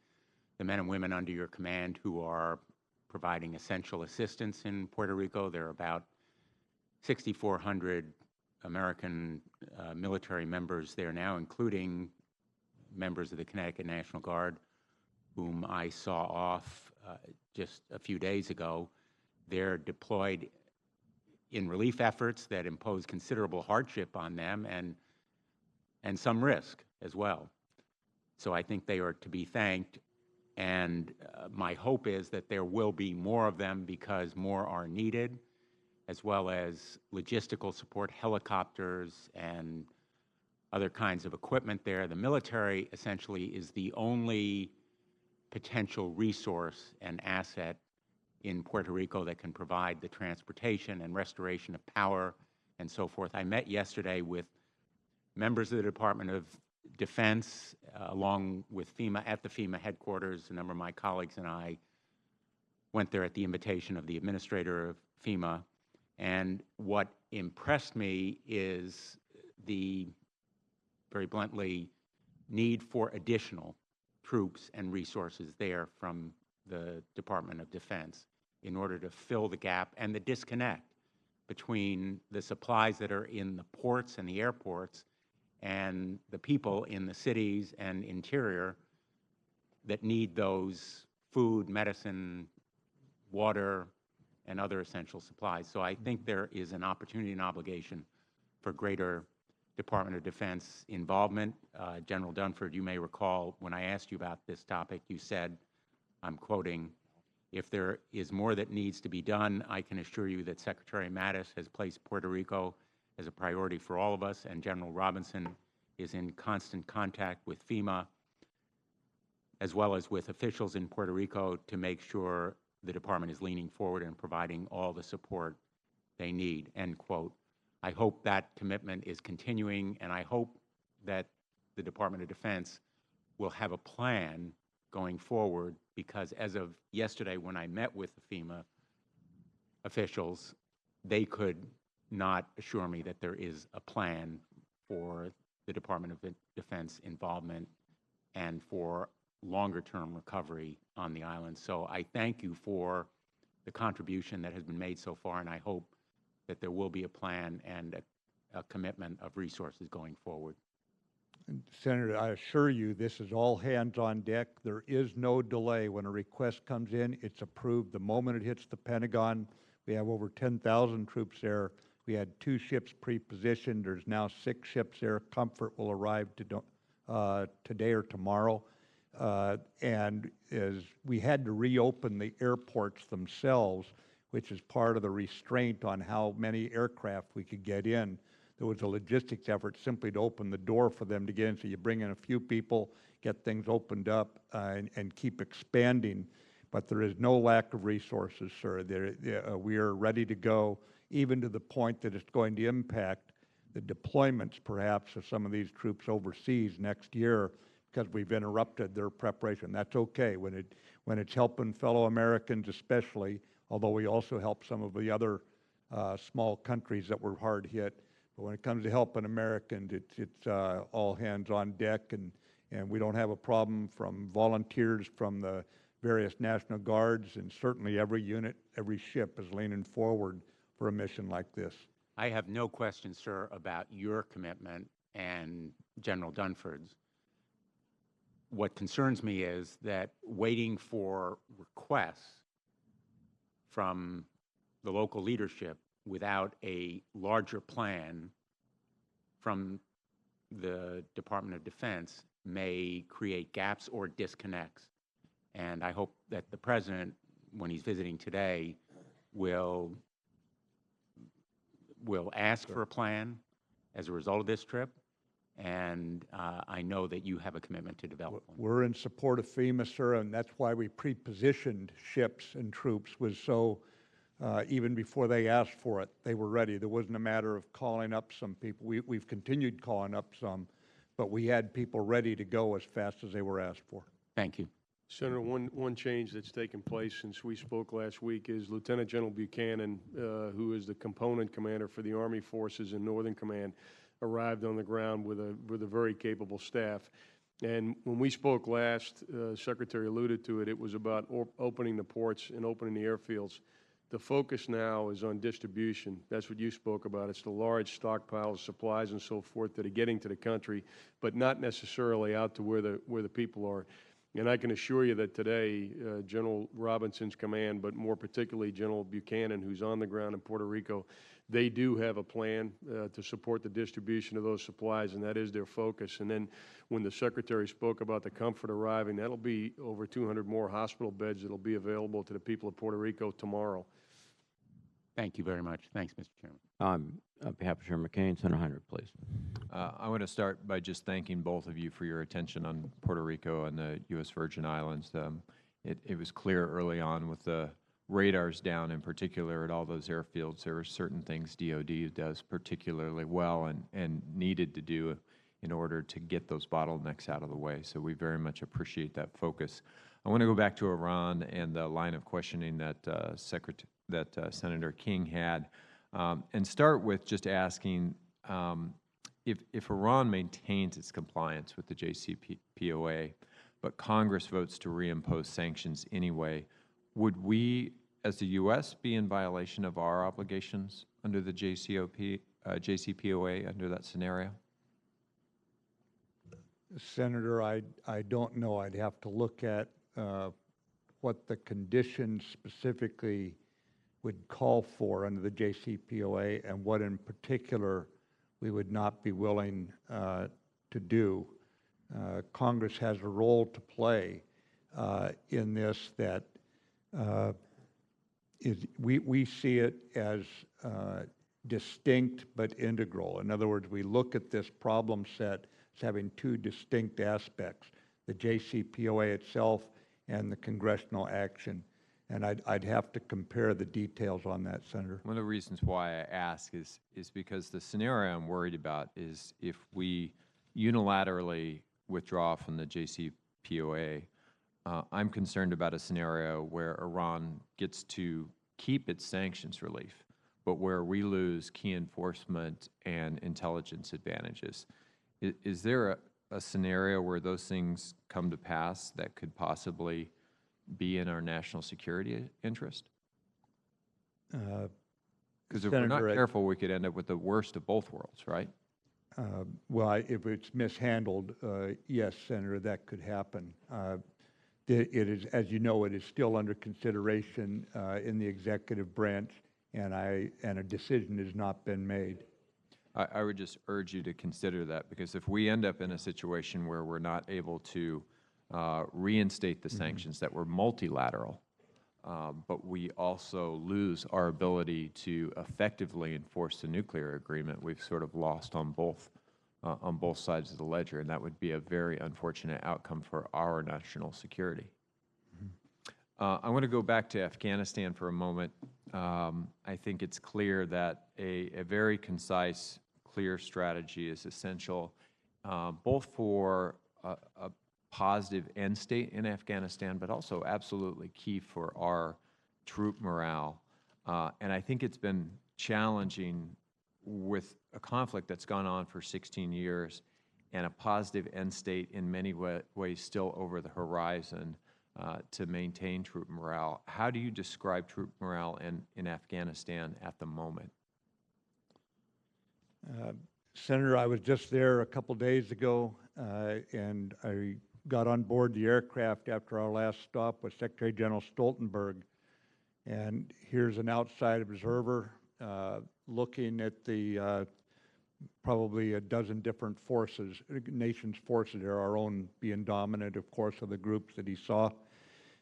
the men and women under your command who are providing essential assistance in Puerto Rico. There are about 6,400 American military members there now, including members of the Connecticut National Guard, whom I saw off just a few days ago. They're deployed in relief efforts that impose considerable hardship on them and some risk as well. So I think they are to be thanked, and my hope is that there will be more of them because more are needed, as well as logistical support, helicopters, and other kinds of equipment there. The military essentially is the only potential resource and asset in Puerto Rico that can provide the transportation and restoration of power and so forth. I met yesterday with members of the Department of Defense, along with FEMA, at the FEMA headquarters. A number of my colleagues and I went there at the invitation of the administrator of FEMA. And what impressed me is the, very bluntly, need for additional troops and resources there from the Department of Defense in order to fill the gap and the disconnect between the supplies that are in the ports and the airports and the people in the cities and interior that need those food, medicine, water, and other essential supplies. So I think there is an opportunity and obligation for greater Department of Defense involvement. General Dunford, you may recall when I asked you about this topic, you said, I'm quoting, "If there is more that needs to be done, I can assure you that Secretary Mattis has placed Puerto Rico as a priority for all of us, and General Robinson is in constant contact with FEMA as well as with officials in Puerto Rico to make sure the department is leaning forward and providing all the support they need," end quote. I hope that commitment is continuing, and I hope that the Department of Defense will have a plan going forward, because as of yesterday when I met with the FEMA officials, they could not assure me that there is a plan for the Department of Defense involvement and for longer-term recovery on the island. So I thank you for the contribution that has been made so far, and I hope that there will be a plan and a commitment of resources going forward. And Senator, I assure you, this is all hands on deck. There is no delay. When a request comes in, it's approved the moment it hits the Pentagon. We have over 10,000 troops there. We had 2 ships pre-positioned. There's now 6 ships there. Comfort will arrive today or tomorrow. And as we had to reopen the airports themselves, which is part of the restraint on how many aircraft we could get in. There was a logistics effort simply to open the door for them to get in. So you bring in a few people, get things opened up, and keep expanding. But there is no lack of resources, sir. We are ready to go, even to the point that it's going to impact the deployments, perhaps, of some of these troops overseas next year, because we've interrupted their preparation. That's okay when it's helping fellow Americans, especially. Although we also help some of the other small countries that were hard hit. But when it comes to helping Americans, it's all hands on deck, and we don't have a problem from volunteers from the various National Guards, and certainly every unit, every ship is leaning forward for a mission like this. I have no question, sir, about your commitment and General Dunford's. What concerns me is that waiting for requests from the local leadership without a larger plan from the Department of Defense may create gaps or disconnects. And I hope that the President, when he's visiting today, will ask for a plan as a result of this trip. And I know that you have a commitment to develop one. We're in support of FEMA, sir, and that's why we pre-positioned ships and troops, was so even before they asked for it, they were ready. There wasn't a matter of calling up some people. We've continued calling up some, but we had people ready to go as fast as they were asked for. Thank you. Senator, one change that's taken place since we spoke last week is Lieutenant General Buchanan, who is the component commander for the Army forces in Northern Command, arrived on the ground with a very capable staff. And when we spoke last, Secretary alluded to it, it was about opening the ports and opening the airfields. The focus now is on distribution. That's what you spoke about. It's the large stockpile of supplies and so forth that are getting to the country, but not necessarily out to where the people are. And I can assure you that today, General Robinson's command, but more particularly General Buchanan, who's on the ground in Puerto Rico, they do have a plan to support the distribution of those supplies, and that is their focus. And then when the Secretary spoke about the Comfort arriving, that'll be over 200 more hospital beds that'll be available to the people of Puerto Rico tomorrow. Thank you very much. Thanks, Mr. Chairman. On behalf of Chairman McCain, Senator Heinrich, please. I want to start by just thanking both of you for your attention on Puerto Rico and the U.S. Virgin Islands. It was clear early on with the radars down, in particular at all those airfields, there are certain things DOD does particularly well and needed to do in order to get those bottlenecks out of the way. So we very much appreciate that focus. I want to go back to Iran and the line of questioning that Senator King had, and start with just asking if Iran maintains its compliance with the JCPOA, but Congress votes to reimpose sanctions anyway, would we, as the U.S., be in violation of our obligations under the JCPOA under that scenario? Senator, I don't know. I'd have to look at what the conditions specifically would call for under the JCPOA and what in particular we would not be willing to do. Congress has a role to play in this that we see it as distinct but integral. In other words, we look at this problem set as having two distinct aspects, the JCPOA itself and the congressional action. And I'd have to compare the details on that, Senator. One of the reasons why I ask is because the scenario I'm worried about is if we unilaterally withdraw from the JCPOA, I'm concerned about a scenario where Iran gets to keep its sanctions relief, but where we lose key enforcement and intelligence advantages. Is there a scenario where those things come to pass that could possibly be in our national security interest? Because if we're not careful, we could end up with the worst of both worlds, right? Well, if it's mishandled, yes, Senator, that could happen. It is, as you know, it is still under consideration in the executive branch, and a decision has not been made. I would just urge you to consider that, because if we end up in a situation where we're not able to reinstate the sanctions that were multilateral, but we also lose our ability to effectively enforce the nuclear agreement, we've sort of lost on both sides of the ledger, and that would be a very unfortunate outcome for our national security. I want to go back to Afghanistan for a moment. I think it's clear that a very concise, clear strategy is essential, both for a positive end state in Afghanistan, but also absolutely key for our troop morale. And I think it's been challenging with a conflict that's gone on for 16 years and a positive end state in many ways still over the horizon to maintain troop morale. How do you describe troop morale in Afghanistan at the moment? Senator, I was just there a couple days ago, and I got on board the aircraft after our last stop with Secretary General Stoltenberg. And here's an outside observer looking at the probably a dozen different forces, nations' forces there, our own being dominant, of course, of the groups that he saw.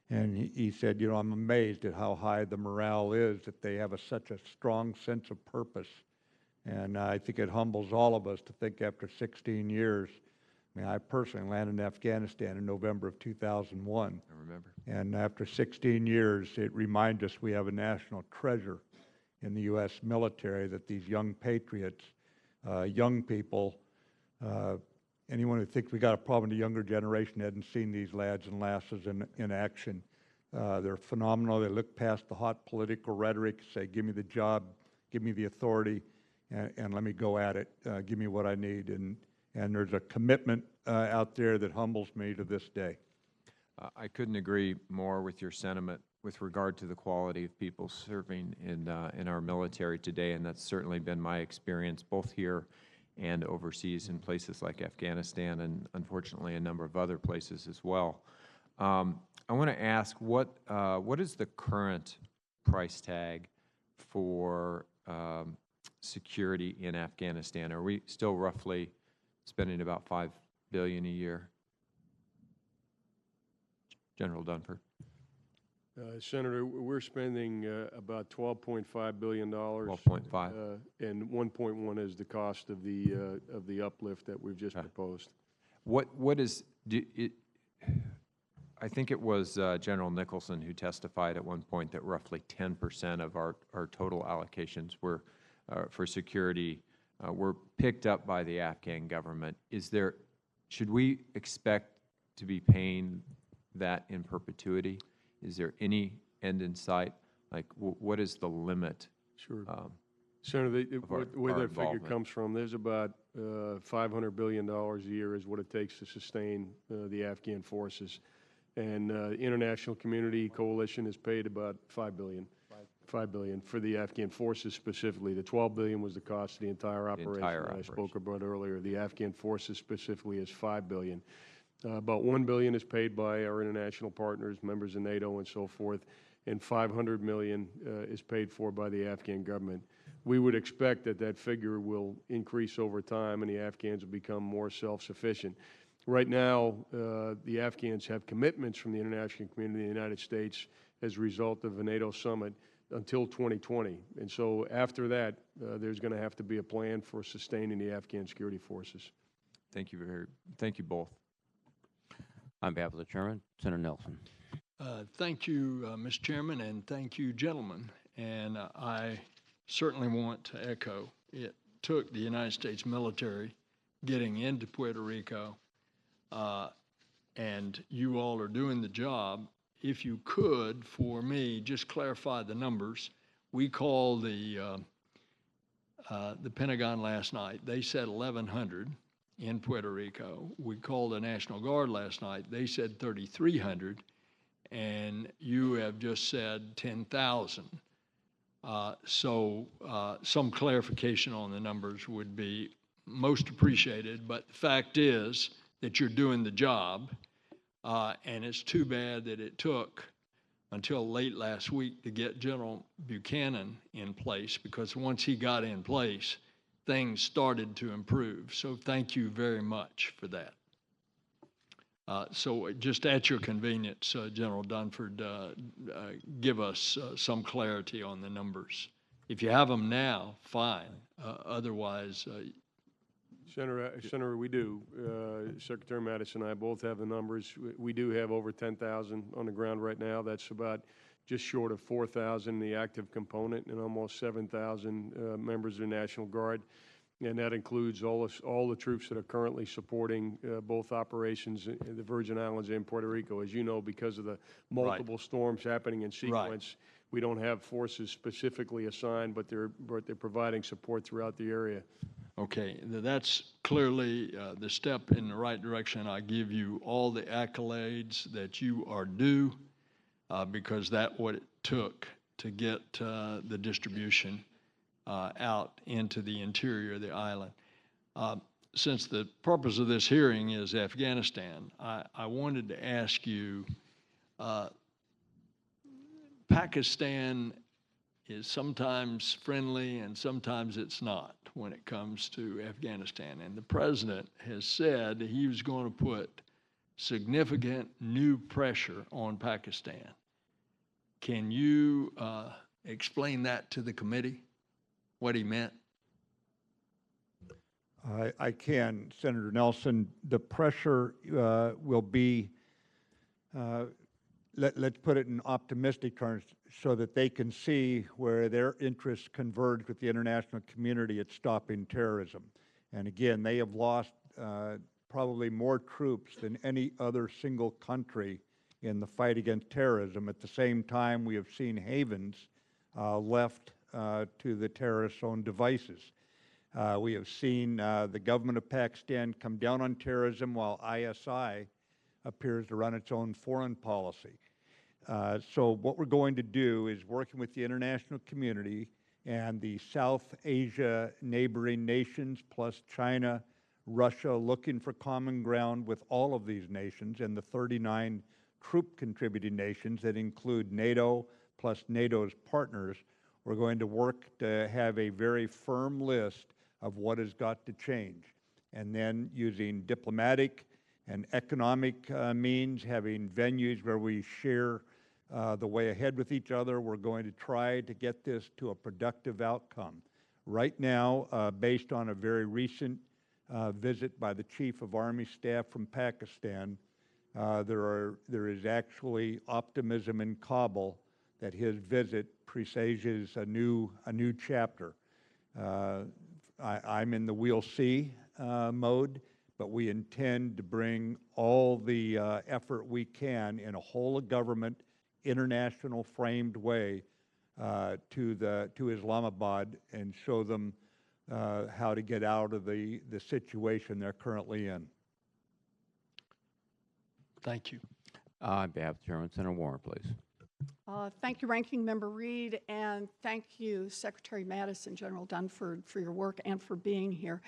And he said, you know, I'm amazed at how high the morale is, that they have such a strong sense of purpose. And I think it humbles all of us to think after 16 years. I mean, I personally landed in Afghanistan in November of 2001. I remember. And after 16 years, it reminds us we have a national treasure in the U.S. military, that these young patriots, young people, anyone who thinks we got a problem in the younger generation hadn't seen these lads and lasses in action. They're phenomenal. They look past the hot political rhetoric, say, give me the job, give me the authority, and let me go at it. Give me what I need. And there's a commitment out there that humbles me to this day. I couldn't agree more with your sentiment with regard to the quality of people serving in our military today, and that's certainly been my experience both here and overseas in places like Afghanistan and unfortunately a number of other places as well. I want to ask, what is the current price tag for security in Afghanistan? Are we still roughly spending about $5 billion a year? General Dunford. Senator, we're spending about $12.5 billion. 12.5. And 1.1 is the cost of the uplift that we've just proposed. What is it? I think it was General Nicholson who testified at one point that roughly 10% of our total allocations were for security were picked up by the Afghan government. Should we expect to be paying that in perpetuity? Is there any end in sight? Like, what is the limit? Sure. Senator, our where that figure involvement. comes from, there's about $500 billion a year is what it takes to sustain the Afghan forces. And the international community coalition has paid about $5 billion. $5 billion for the Afghan forces specifically. The $12 billion was the cost of the entire operation that I spoke about earlier. The Afghan forces specifically is $5 billion. About $1 billion is paid by our international partners, members of NATO and so forth, and $500 million is paid for by the Afghan government. We would expect that that figure will increase over time and the Afghans will become more self-sufficient. Right now, the Afghans have commitments from the international community in the United States as a result of a NATO summit until 2020. And so after that, there's going to have to be a plan for sustaining the Afghan security forces. Thank you both. On behalf of the chairman, Senator Nelson. Thank you, Mr. Chairman, and thank you, gentlemen. And I certainly want to echo, it took the United States military getting into Puerto Rico, and you all are doing the job. If you could, for me, just clarify the numbers. We called the Pentagon last night. They said 1,100 in Puerto Rico. We called the National Guard last night. They said 3,300, and you have just said 10,000. So some clarification on the numbers would be most appreciated, but the fact is that you're doing the job. And it's too bad that it took until late last week to get General Buchanan in place, because once he got in place, things started to improve. So thank you very much for that. So just at your convenience, General Dunford, give us some clarity on the numbers. If you have them now, fine. Otherwise, Senator, we do. Secretary Mattis and I both have the numbers. We do have over 10,000 on the ground right now. That's about just short of 4,000 in the active component and almost 7,000 members of the National Guard. And that includes all the troops that are currently supporting both operations in the Virgin Islands and Puerto Rico. As you know, because of the multiple storms happening in sequence, we don't have forces specifically assigned, but they're providing support throughout the area. Okay, that's clearly the step in the right direction. I give you all the accolades that you are due, because that's what it took to get the distribution out into the interior of the island. Since the purpose of this hearing is Afghanistan, I wanted to ask you, Pakistan is sometimes friendly and sometimes it's not when it comes to Afghanistan. And the president has said he was going to put significant new pressure on Pakistan. Can you explain that to the committee, what he meant? I can, Senator Nelson. The pressure will be, let's put it in optimistic terms, so that they can see where their interests converge with the international community at stopping terrorism. And again, they have lost probably more troops than any other single country in the fight against terrorism. At the same time, we have seen havens left to the terrorists' own devices. We have seen the government of Pakistan come down on terrorism while ISI appears to run its own foreign policy. So what we're going to do is, working with the international community and the South Asia neighboring nations, plus China, Russia, looking for common ground with all of these nations and the 39 troop contributing nations that include NATO plus NATO's partners. We're going to work to have a very firm list of what has got to change. And then using diplomatic and economic means, having venues where we share the way ahead with each other, we're going to try to get this to a productive outcome. Right now, based on a very recent visit by the Chief of Army Staff from Pakistan, there is actually optimism in Kabul that his visit presages a new chapter. I'm in the we'll see mode, but we intend to bring all the effort we can in a whole of government, international framed way to Islamabad and show them how to get out of the situation they're currently in. Thank you. On behalf of the Chairman, Senator Warren, please. Thank you, Ranking Member Reed, and thank you, Secretary Mattis and General Dunford, for your work and for being here.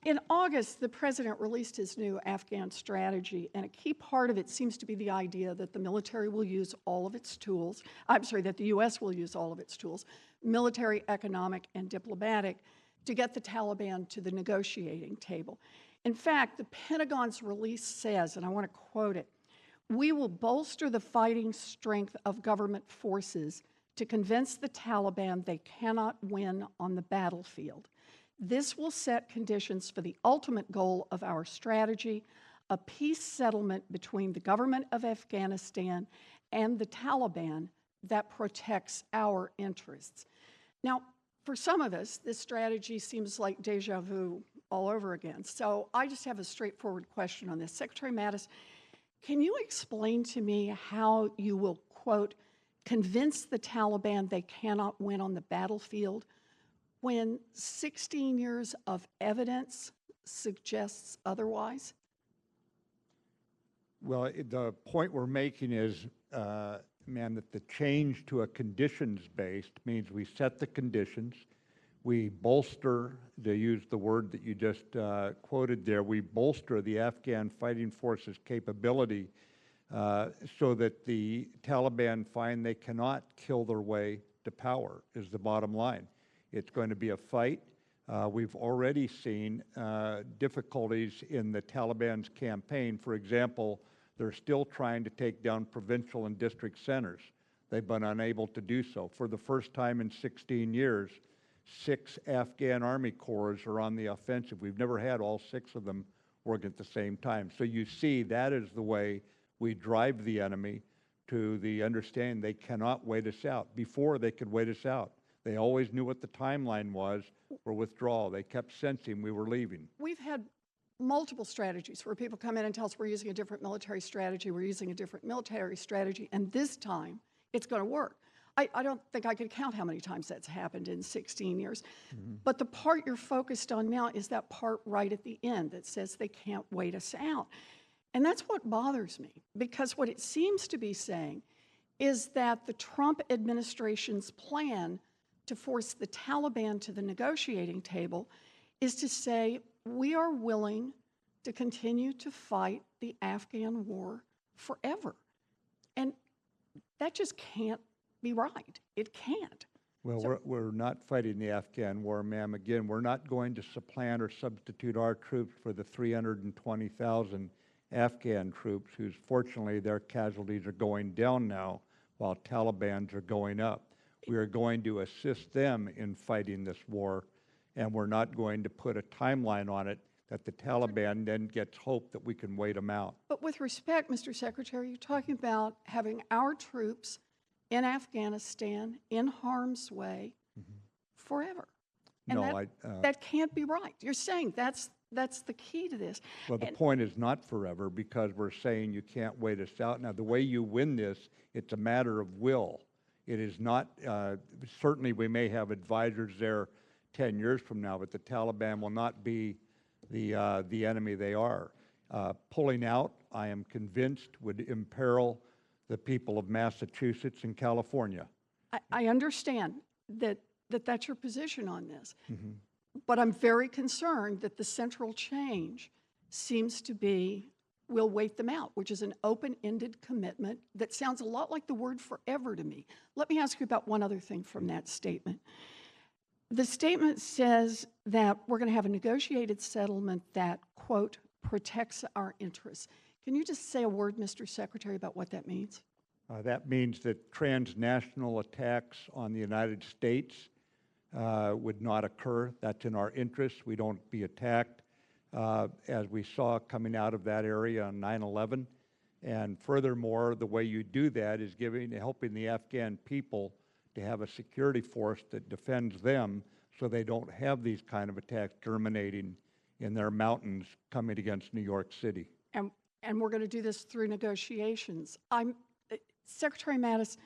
In August, the President released his new Afghan strategy, and a key part of it seems to be the idea that the military will use all of its tools, that the U.S. will use all of its tools, military, economic, and diplomatic, to get the Taliban to the negotiating table. In fact, the Pentagon's release says, and I want to quote it, "We will bolster the fighting strength of government forces to convince the Taliban they cannot win on the battlefield. This will set conditions for the ultimate goal of our strategy, a peace settlement between the government of Afghanistan and the Taliban that protects our interests." Now, for some of us, this strategy seems like deja vu all over again. So I just have a straightforward question on this. Secretary Mattis, can you explain to me how you will, quote, convince the Taliban they cannot win on the battlefield when 16 years of evidence suggests otherwise? Well, the point we're making is, ma'am, that the change to a conditions-based means we set the conditions, we bolster, to use the word that you just quoted there, we bolster the Afghan fighting forces' capability so that the Taliban find they cannot kill their way to power, is the bottom line. It's going to be a fight. We've already seen difficulties in the Taliban's campaign. For example, they're still trying to take down provincial and district centers. They've been unable to do so. For the first time in 16 years, 6 Afghan Army Corps are on the offensive. We've never had all 6 of them work at the same time. So you see, that is the way we drive the enemy to the understanding they cannot wait us out. Before, they could wait us out. They always knew what the timeline was for withdrawal. They kept sensing we were leaving. We've had multiple strategies where people come in and tell us we're using a different military strategy, we're using a different military strategy, and this time it's going to work. I don't think I could count how many times that's happened in 16 years. But the part you're focused on now is that part right at the end that says they can't wait us out. And that's what bothers me, because what it seems to be saying is that the Trump administration's plan to force the Taliban to the negotiating table is to say, we are willing to continue to fight the Afghan war forever. And that just can't be right. It can't. Well, So- we're not fighting the Afghan war, ma'am. Again, we're not going to supplant or substitute our troops for the 320,000 Afghan troops whose, fortunately, their casualties are going down now while Taliban's are going up. We are going to assist them in fighting this war, and we're not going to put a timeline on it that the Taliban then gets hope that we can wait them out. But with respect, Mr. Secretary, you're talking about having our troops in Afghanistan in harm's way forever. And No, that can't be right. You're saying that's the key to this. well, the And- point is not forever, because we're saying you can't wait us out. Now, the way you win this, it's a matter of will. It is not, certainly we may have advisors there 10 years from now, but the Taliban will not be the enemy they are. Pulling out, I am convinced, would imperil the people of Massachusetts and California. I understand that that's your position on this. But I'm very concerned that the central change seems to be we'll wait them out, which is an open-ended commitment that sounds a lot like the word forever to me. Let me ask you about one other thing from that statement. The statement says that we're going to have a negotiated settlement that, quote, protects our interests. Can you just say a word, Mr. Secretary, about what that means? That means that transnational attacks on the United States would not occur. That's in our interest. We don't be attacked, as we saw coming out of that area on 9/11. And furthermore, the way you do that is helping the Afghan people to have a security force that defends them so they don't have these kind of attacks germinating in their mountains coming against New York City. And we're going to do this through negotiations. Secretary Mattis,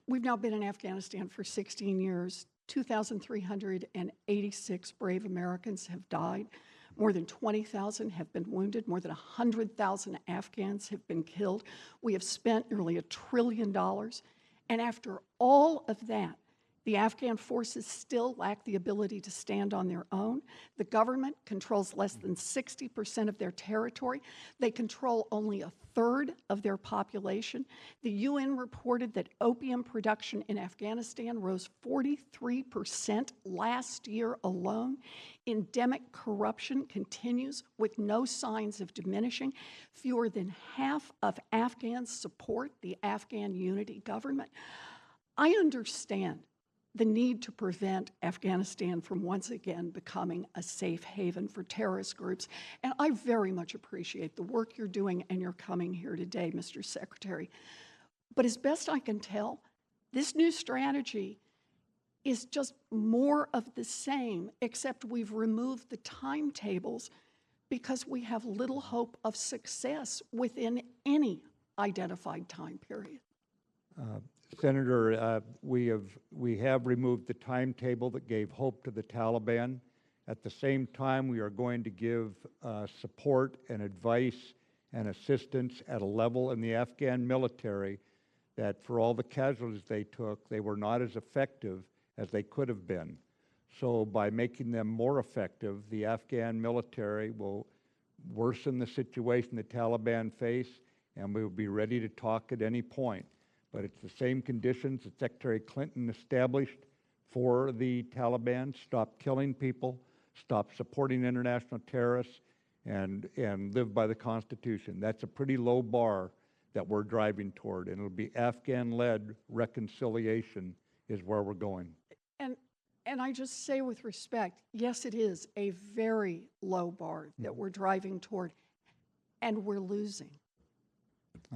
we've now been in Afghanistan for 16 years. 2,386 brave Americans have died. More than 20,000 have been wounded. More than 100,000 Afghans have been killed. We have spent nearly $1 trillion. And after all of that, the Afghan forces still lack the ability to stand on their own. The government controls less than 60% of their territory. They control only 1/3 of their population. The UN reported that opium production in Afghanistan rose 43% last year alone. Endemic corruption continues with no signs of diminishing. Fewer than half of Afghans support the Afghan unity government. I understand the need to prevent Afghanistan from once again becoming a safe haven for terrorist groups. And I very much appreciate the work you're doing and you're coming here today, Mr. Secretary. But as best I can tell, this new strategy is just more of the same, except we've removed the timetables because we have little hope of success within any identified time period. Senator, we have removed the timetable that gave hope to the Taliban. At the same time, we are going to give support and advice and assistance at a level in the Afghan military that for all the casualties they took, they were not as effective as they could have been. So by making them more effective, the Afghan military will worsen the situation the Taliban face, and we will be ready to talk at any point. But it's the same conditions that Secretary Clinton established for the Taliban: stop killing people, stop supporting international terrorists, and live by the Constitution. That's a pretty low bar that we're driving toward, and it'll be Afghan-led reconciliation is where we're going. And I just say with respect, yes, it is a very low bar that we're driving toward, and we're losing.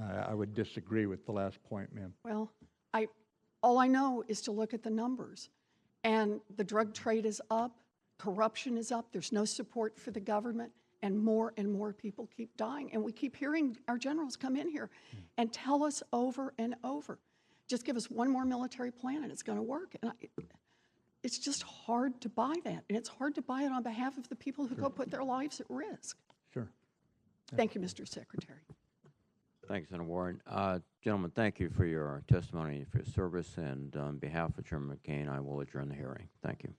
I would disagree with the last point, ma'am. Well, all I know is to look at the numbers. And the drug trade is up, corruption is up, there's no support for the government, and more people keep dying. And we keep hearing our generals come in here and tell us over and over, just give us one more military plan and it's going to work. And it's just hard to buy that. And it's hard to buy it on behalf of the people who go put their lives at risk. Sure. Thank you, Mr. Secretary. Thanks, Senator Warren. Gentlemen, thank you for your testimony and for your service. And on behalf of Chairman McCain, I will adjourn the hearing. Thank you.